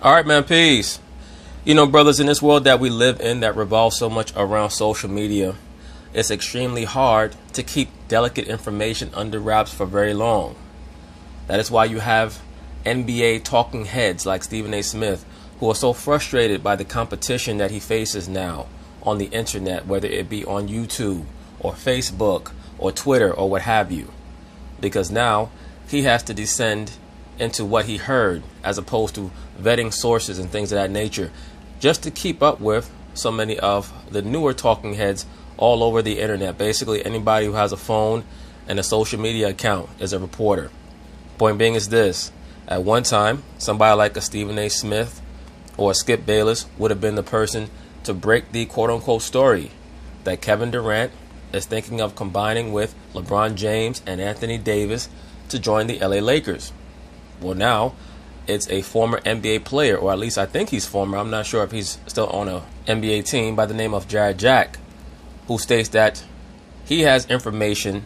All right, man, peace. You know, brothers, in this world that we live in that revolves so much around social media, it's extremely hard to keep delicate information under wraps for very long. That is why you have NBA talking heads like Stephen A. Smith, who are so frustrated by the competition that he faces now on the internet, whether it be on YouTube or Facebook or Twitter or what have you. Because now he has to descend into what he heard as opposed to vetting sources and things of that nature just to keep up with so many of the newer talking heads all over the internet. Basically, anybody who has a phone and a social media account is a reporter. Point being is this. At one time, somebody like a Stephen A. Smith or a Skip Bayless would have been the person to break the quote-unquote story that Kevin Durant is thinking of combining with LeBron James and Anthony Davis to join the LA Lakers. Well, now it's a former NBA player, or at least I think he's former. I'm not sure if he's still on an NBA team, by the name of Jared Jack, who states that he has information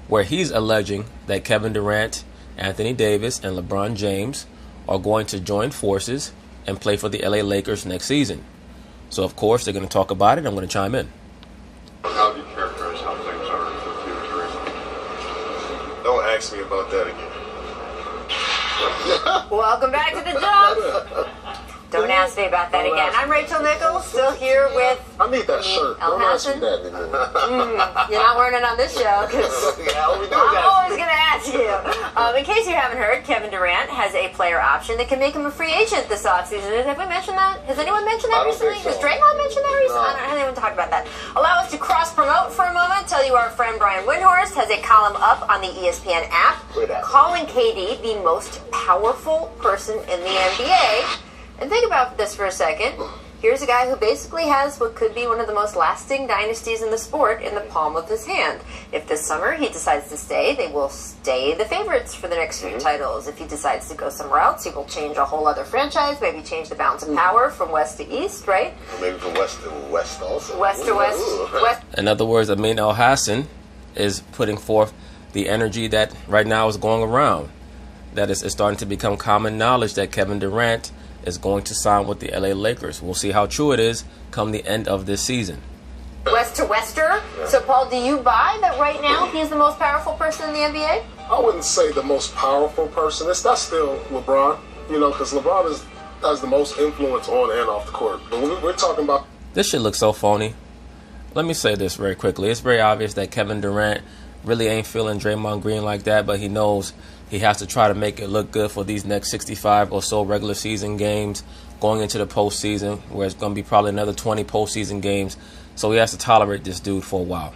where he's alleging that Kevin Durant, Anthony Davis, and LeBron James are going to join forces and play for the LA Lakers next season. So, of course, they're going to talk about it. I'm going to chime in. How do you characterize how things are with you and Durant? Don't ask me about that again. Welcome back to the job. Don't ask me about that again. I'm Rachel Nichols, still here with I need that shirt. El Don't ask Hassan. me that anymore. You're not wearing it on this show because I'm always going to ask you. In case you haven't heard, Kevin Durant has a player option that can make him a free agent this offseason. Have we mentioned that? Has anyone mentioned that I don't recently? think so. Has Draymond mentioned that recently? No. I don't know anyone talk about that. Allow us to cross-promote for a moment. Tell you our friend Brian Windhorst has a column up on the ESPN app calling KD the most powerful person in the NBA. And think about this for a second. Here's a guy who basically has what could be one of the most lasting dynasties in the sport in the palm of his hand. If this summer he decides to stay, they will stay the favorites for the next few titles. If he decides to go somewhere else, he will change a whole other franchise, maybe change the balance of power from west to east, right? Or maybe from west to west also. West to west. West. In other words, Amin El Hassan is putting forth the energy that right now is going around. That is starting to become common knowledge that Kevin Durant is going to sign with the LA Lakers. We'll see how true it is come the end of this season. West to wester. Yeah. So, Paul, do you buy that right now he's the most powerful person in the NBA? I wouldn't say the most powerful person. That's still LeBron, because LeBron has the most influence on and off the court. But we're talking about... This shit looks so phony. Let me say this very quickly. It's very obvious that Kevin Durant really ain't feeling Draymond Green like that, but he knows he has to try to make it look good for these next 65 or so regular season games going into the postseason, where it's going to be probably another 20 postseason games. So he has to tolerate this dude for a while.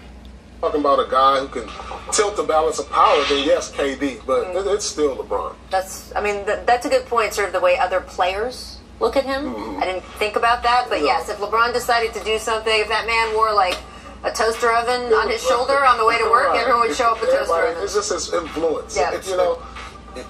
Talking about a guy who can tilt the balance of power, then yes, KD, but it's still LeBron. That's a good point, sort of the way other players look at him. I didn't think about that, but yes, if LeBron decided to do something, if that man wore like a toaster oven on his shoulder on the way to work, everyone would show up with toaster ovens. It's just his influence. Yeah.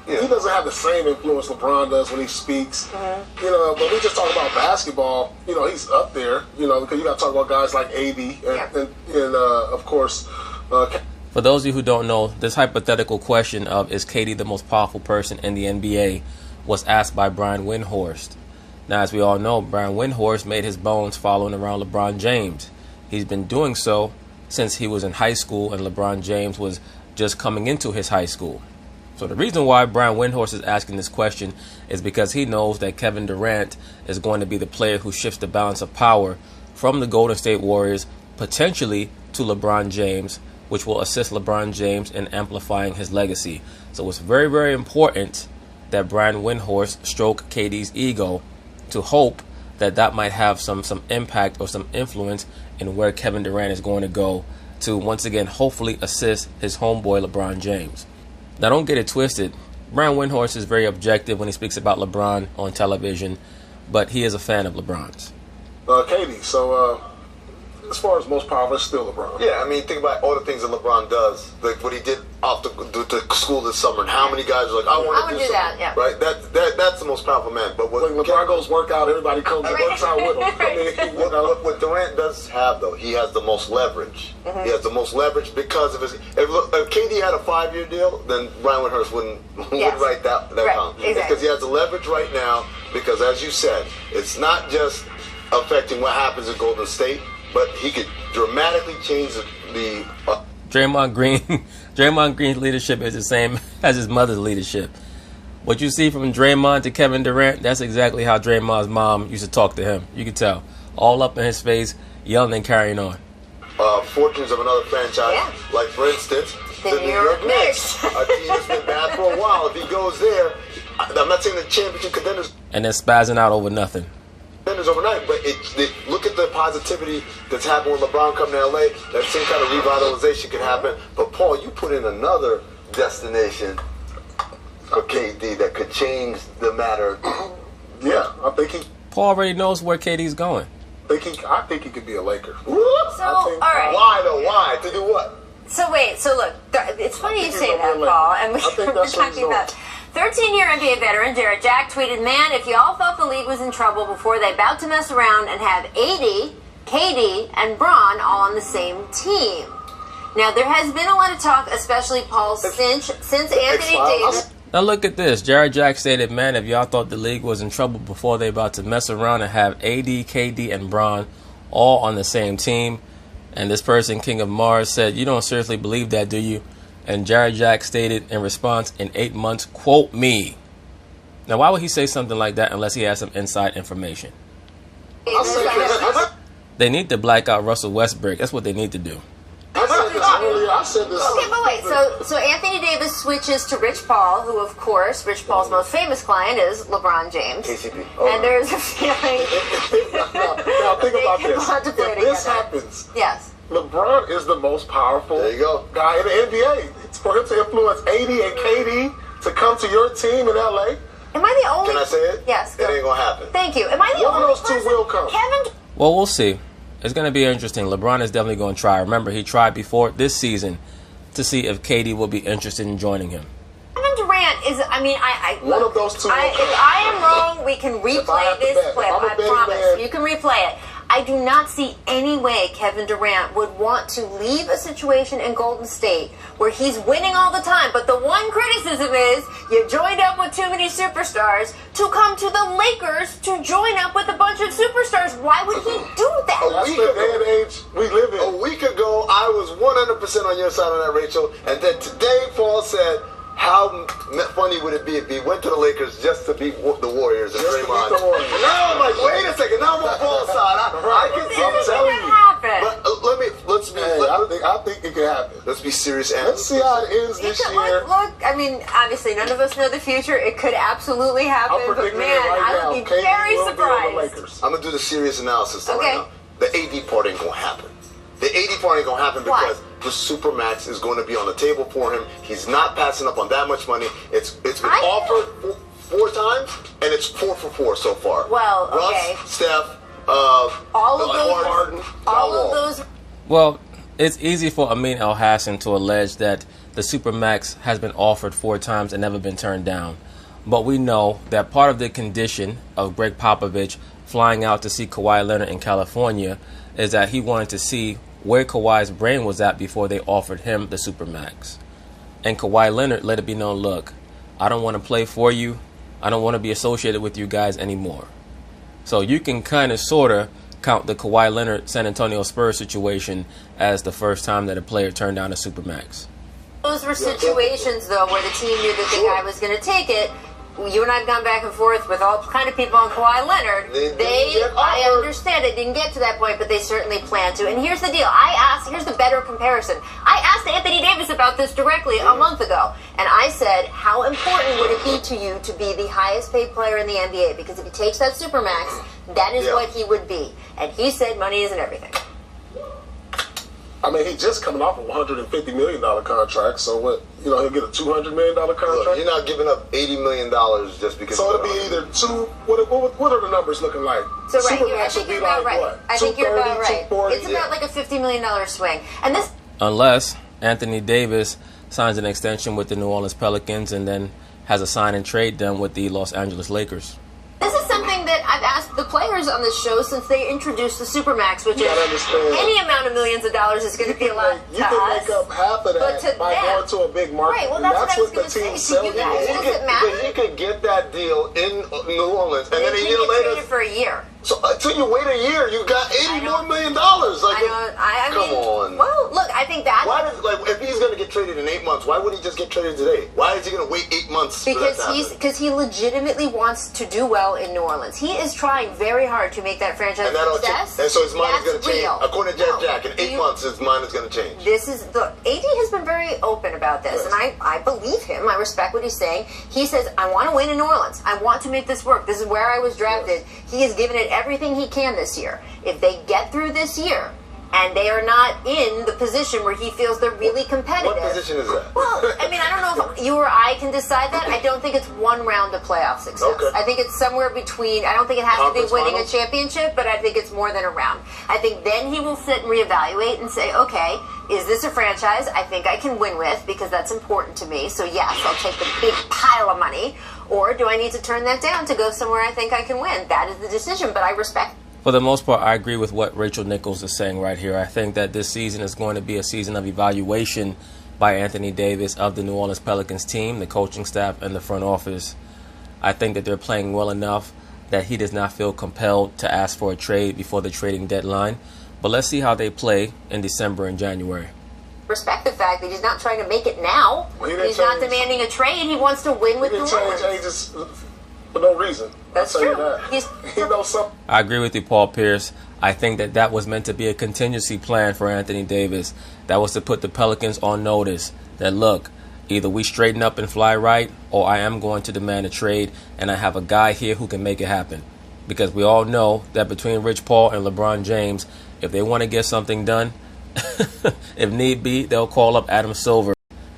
He doesn't have the same influence LeBron does when he speaks. But we just talk about basketball. He's up there. Because you got to talk about guys like AD and of course. For those of you who don't know, this hypothetical question of is KD the most powerful person in the NBA was asked by Brian Windhorst. Now, as we all know, Brian Windhorst made his bones following around LeBron James. He's been doing so since he was in high school and LeBron James was just coming into his high school. So the reason why Brian Windhorst is asking this question is because he knows that Kevin Durant is going to be the player who shifts the balance of power from the Golden State Warriors potentially to LeBron James, which will assist LeBron James in amplifying his legacy. So it's very, very important that Brian Windhorst stroke KD's ego to hope that might have some impact or some influence in where Kevin Durant is going to go to once again hopefully assist his homeboy LeBron James. Now, don't get it twisted. Brian Windhorst is very objective when he speaks about LeBron on television, but he is a fan of LeBron's. KD, so as far as most powerful, it's still LeBron. Yeah, I mean, think about all the things that LeBron does, like what he did off the school this summer, and how many guys are like, I want to do that. Yeah. Right? That's the most powerful man. But when LeBron goes work out, everybody comes and works out with him. What Durant does have, though, he has the most leverage. He has the most leverage because of his. If KD had a 5-year deal, then Brian Windhorst wouldn't write that column. Exactly. Because he has the leverage right now because, as you said, it's not just affecting what happens in Golden State, but he could dramatically change the Draymond Green's leadership is the same as his mother's leadership. What you see from Draymond to Kevin Durant, that's exactly how Draymond's mom used to talk to him. You can tell. All up in his face, yelling and carrying on. Fortunes of another franchise, like, for instance, the New York Knicks. A team that's been bad for a while. If he goes there, I'm not saying the championship contenders. And then spazzing out over nothing. Overnight, but look at the positivity that's happened with LeBron coming to LA. That same kind of revitalization could happen. But Paul, you put in another destination for KD that could change the matter. Yeah, I think Paul already knows where KD's going. I think he could be a Laker. So, all right. Why though? Why? To do what? So wait. So look, it's funny you say that, Paul, and we're talking about 13-year NBA veteran Derek Jack tweeted, "Man, if y'all thought the league was in trouble before they about to mess around and have AD, KD, and Bron all on the same team." Now, there has been a lot of talk, especially Paul, since Anthony Davis. Now look at this. Jared Jack stated, "Man, if y'all thought the league was in trouble before they about to mess around and have AD, KD, and Bron all on the same team." And this person, King of Mars, said, "You don't seriously believe that, do you?" And Jared Jack stated in response, "In 8 months, quote me." Now, why would he say something like that unless he has some inside information? They need to black out Russell Westbrook. That's what they need to do. I said this. Okay, but wait. So Anthony Davis switches to Rich Paul, who, of course, Rich Paul's most famous client is LeBron James. KCP. And there's a feeling now think about they can this. contemplate If this together. happens, Yes. LeBron is the most powerful There you go. guy in the NBA. It's for him to influence AD and KD to come to your team in LA. Am I the only? Can I say it? Yes. It ain't gonna happen. Thank you. Am I the One of only those two person? will come. Kevin. Well, we'll see. It's going to be interesting. LeBron is definitely going to try. Remember, he tried before this season to see if KD will be interested in joining him. Kevin Durant is. I mean, One look, of those two. If I am wrong, we can I replay have to this bet, clip. if I'm a I betting promise. man- You can replay it. I do not see any way Kevin Durant would want to leave a situation in Golden State where he's winning all the time. But the one criticism is you joined up with too many superstars to come to the Lakers to join up with a bunch of superstars. Why would he do that? That's the day and age we live in. A week ago, I was 100% on your side on that, Rachel. And then today, Paul said, how funny would it be if he went to the Lakers just to beat the Warriors and Just to beat Draymond? the Warriors. And now I'm like, wait a second. Now I'm on Paul's side. I can see This I'm is telling gonna you. happen. But I think it could happen. let's be serious. And Let's see how it ends this year. Look, I mean, obviously, none of us know the future. It could absolutely happen, I'm but predicting man, it right I now. would be KD very will be on the surprised. Lakers. I'm gonna do the serious analysis though Okay. right now. The AD part ain't gonna happen. The AD part ain't gonna happen Why? because the supermax is going to be on the table for him. He's not passing up on that much money. It's been offered four times, and it's 4 for 4 so far. Well, okay. Russ, Steph, All of those, Harden, all John of Wall. those. Well, it's easy for Amin El-Hassan to allege that the Supermax has been offered 4 times and never been turned down. But we know that part of the condition of Greg Popovich flying out to see Kawhi Leonard in California is that he wanted to see where Kawhi's brain was at before they offered him the Supermax. And Kawhi Leonard let it be known, look, I don't want to play for you. I don't want to be associated with you guys anymore. So you can kind of sort of count the Kawhi Leonard San Antonio Spurs situation as the first time that a player turned down a Supermax. Those were situations, though, where the team knew that the guy was going to take it. You and I have gone back and forth with all kind of people on Kawhi Leonard. I understand it didn't get to that point, but they certainly plan to. And here's the deal. Here's the better comparison. I asked Anthony Davis about this directly a month ago. And I said, how important would it be to you to be the highest paid player in the NBA? Because if he takes that Supermax, that is what he would be. And he said money isn't everything. I mean, he's just coming off a $150 million contract, so what? You know, he'll get a $200 million contract. Look, you're not giving up $80 million just because. So it'll be either two. What are the numbers looking like? So right, I Supermax think will you're be about like right. what? I think you're about 230, right. 240? It's about like a $50 million swing. And this. Unless Anthony Davis signs an extension with the New Orleans Pelicans and then has a sign and trade done with the Los Angeles Lakers. This is something that I've asked the players on this show, since they introduced the supermax, which is understand. any amount of millions of dollars is going to be a lot You can make up half of that by going to a big market. Right, well, and that's what what I the was team gonna say. sells. You guys, does it matter? He could get that deal in New Orleans, and then a He year can get later. traded for a year. So until you wait a year, you got $80 more million. Like, I come mean, on. Well, look, I think that's Why does, like, if he's going to get traded in 8 months, why would he just get traded today? Why is he going to wait 8 months? because he legitimately wants to do well in New Orleans. He is trying very hard to make that franchise a success. And so his mind is going to change. Real. According to Jack, in 8 months, his mind is going to change. AD has been very open about this, and I believe him. I respect what he's saying. He says, I want to win in New Orleans. I want to make this work. This is where I was drafted. He has given it everything he can this year. If they get through this year, and they are not in the position where he feels they're really competitive. What position is that? Well, I mean, I don't know if you or I can decide that. I don't think it's one round of playoff success. Okay. I think it's somewhere between. I don't think it has to be winning a championship, but I think it's more than a round. I think then he will sit and reevaluate and say, okay, is this a franchise I think I can win with, because that's important to me? So yes, I'll take the big pile of money. Or do I need to turn that down to go somewhere I think I can win? That is the decision, but I respect. For the most part, I agree with what Rachel Nichols is saying right here. I think that this season is going to be a season of evaluation by Anthony Davis of the New Orleans Pelicans team, the coaching staff, and the front office. I think that they're playing well enough that he does not feel compelled to ask for a trade before the trading deadline. But let's see how they play in December and January. Respect the fact that he's not trying to make it now. He's not demanding a trade. He wants to win with New Orleans. He changes for no reason. That's true. He knows something. I agree with you, Paul Pierce. I think that was meant to be a contingency plan for Anthony Davis. That was to put the Pelicans on notice that, look, either we straighten up and fly right, or I am going to demand a trade, and I have a guy here who can make it happen. Because we all know that between Rich Paul and LeBron James, if they want to get something done, if need be, they'll call up Adam Silver,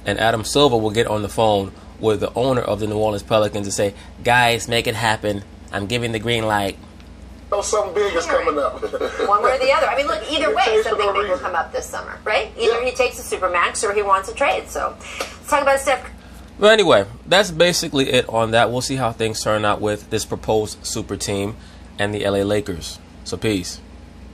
and Adam Silver will get on the phone with the owner of the New Orleans Pelicans and say, guys, make it happen. I'm giving the green light. Oh, something big is coming up. One way or the other. I mean, look, either way, something big will come up this summer, right? Either he takes a supermax or he wants a trade. So let's talk about Steph. Well, anyway, that's basically it on that. We'll see how things turn out with this proposed super team and the LA Lakers. So peace.